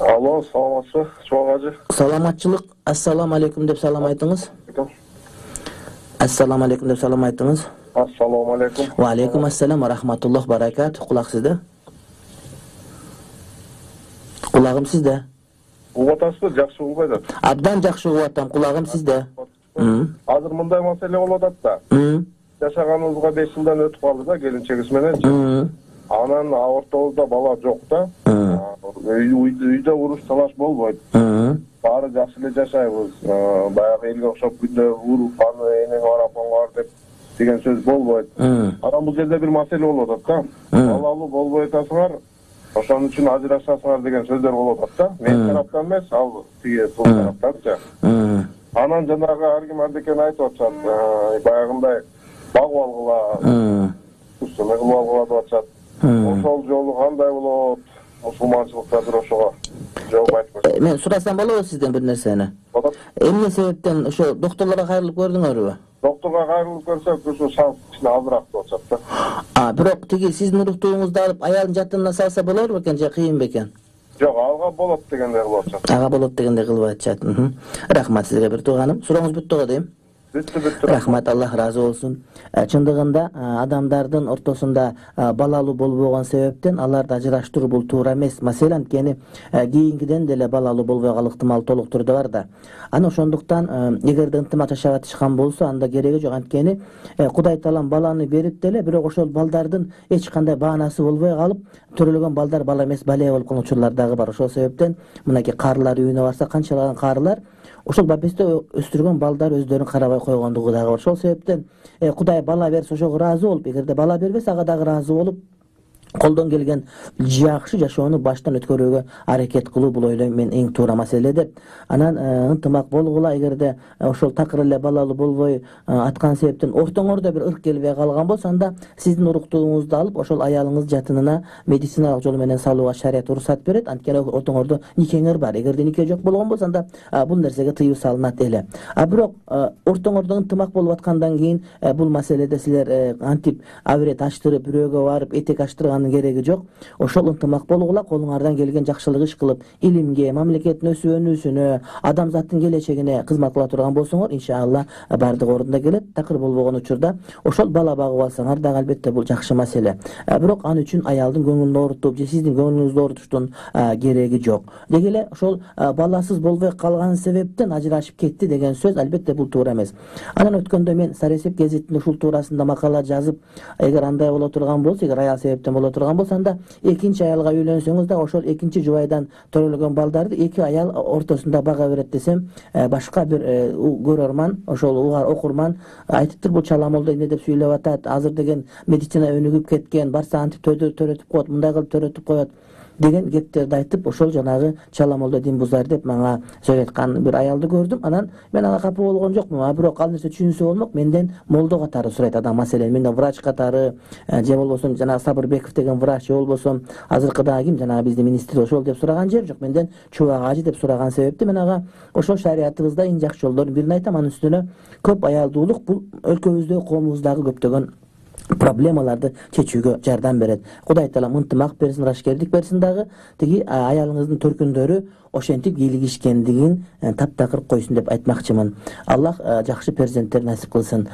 Alo, саламатсыз, Чубак ажы. Саламатчылык, ассаламу алейкум деп салам айтыңыз. Ассаламу алейкум деп салам айтыңыз. Ассаламу алейкум. Ва алейкум ассалам ва рахматуллах баракат. Кулак сизде? Кулагым сизде? Угуп атасызбы? Жакшы угуп атат. Абдан жакшы угуп атам. Кулагым сизде? Азыр мындай маселе болуп атат да. Жашаганыбызга 5 жылдан өтүп калды да, келинчегибиз менен. Анан ортобузда бала жок да. Үйдө уруш талаш болбойт. Баары жакшы эле жашайбыз. Баягы элге окшоп күндө уруп, аны энең бар, апаң бар деп деген сөз болбойт. Анан бул жерде бир маселе болуп атат да. Балалуу болбой атасыңар, ошон үчүн ажырашасыңар деген сөздөр болуп атат да. Мен тараптан эмес, ал тиги бул тараптанчы. Анан жанагы ар ким ардекен айтып атышат. Баягындай багып алгыла, ушуну кылып алгыла деп атышат. Ошол жолу кандай болот? Мусулманчылыкта бир ошого жооп айтып. Мен сурасам болобу сизден бир нерсени? Эмне себептен ошо докторлорго кайрылып көрдүңөрбү? Докторго кайрылып көрсөк, ушу шанс кичине азыраак деп атышат да. Бирок тиги сиздин уруктугуңузду алып аялдын жатына салса болор бекен же кыйын бекен? Жок, ага болот дегендей кылып атышат. Ага болот дегендей кылып атышат. Рахмат сизге бир тууганым. Сурооңуз бүттү го дейм. Рахмат, Аллах разы болсун. Чындыгында адамдардын ортосунда балалуу болбогон себептен аларды ажыраштыруу бул туура эмес. Маселен анткени кийинкиден деле балалуу болбой калуу ыктымалы толук түрдө бар да. Аны ошондуктан эгерде ынтымак жашап атышкан болсо, анда кереги жок. Анткени Кудай таалам баланы берип деле, бирок ошол балдардын эч кандай баанасы болбой калып, төрөлгөн балдар бала эмес, бале болуп калган учурлар дагы бар. Ошол себептен мынакей карылар үйүнө барса, канчалаган карылар ошол бапесте өстүргөн балдар өздөрүн карабай койгондугу дагы бар. Ошол себептен Кудай бала берсе ошого ыраазы болуп, эгерде бала бербесе ага дагы ыраазы болуп, колдон келген жакшы жашоону баштан өткөрүүгө аракет кылуу, бул ойлойм мен эң туура маселе деп. Анан ынтымак болгула, эгерде ошол такыр эле балалуу болбой аткан себептен ортоңордо бир ырк келбей калган болсо, анда сиздин уруктугуңузду алып ошол аялыңыз жатынына медициналык жол менен салууга шарият уруксат берет. Анткени ортоңордо никеңер бар. Эгерде нике жок болгон болсо, анда бул нерсеге тыюу салынат эле. Бирок ортоңордо ынтымак болуп аткандан кийин бул маселеде силер антип абирет аштырып, бирөөгө барып этек аштырган кереги жок. Ошол ынтымак болгула, колуңардан келген жакшылык иш кылып, илимге, мамлекеттин өсүп өнүүсүнө, адамзаттын келечегине кызмат кыла турган болсоңор, иншалла бардыгы ордунда келет. Такыр болбогон учурда ошол бала багып алсаңар дагы албетте бул жакшы маселе. Бирок аны үчүн аялдын көңүлүн оорутуп же сиздин көңүлүңүздү оорутуштун кереги жок. Деги эле ошол баласыз болбой калган себептен ажырашып кетти деген сөз албетте бул туура эмес. Анан өткөндө мен Саресеп гезитинде ушул туурасында макала жазып, эгер андай боло турган болсо, эгер аял себептен боло турган болсо, анда экинчи аялга үйлөнсөңүз да ошол экинчи жубайдан төрөлгөн балдарды эки аял ортосунда бага берет десем, башка бир көрөрман, ошол угар окурман айтыптыр, бул чаламолдо эмне деп сүйлөп атат, азыр деген медицина өнүгүп кеткен, барса антип төрөтүп коет, мындай кылып төрөтүп коет деген кептерди айтып, ошол жанагы чаламолдо дин бузар деп мага сөз айткан бир аялды көрдүм. Анан мен ага капа болгон жокмун. Бирок ал нерсе түшүнсө болмок, менден молдо катары сурайт адам. Маселен менден врач катары, же болбосо жанагы Сабырбеков деген врач, же болбосо азыркы дагы ким, жанагы биздин министр ошол деп сураган жер жок. Менден Чубак ажы деп сураган себепти мен ага ошол шариятыбызда эң жакшы жолдордун бирин айтам. Анын үстүнө көп аялдуулук бул өлкөбүздө, коомубуздагы көптөгөн проблемаларды чечүүгө жардам берет. Кудай таалам ынтымак берсин, ырашкерлик берсин дагы, тиги аялыңыздын төркүндөрү ошентип кийлигишкендигин таптакыр койсун деп айтмакчымын. Аллах жакшы перзенттер насип кылсын.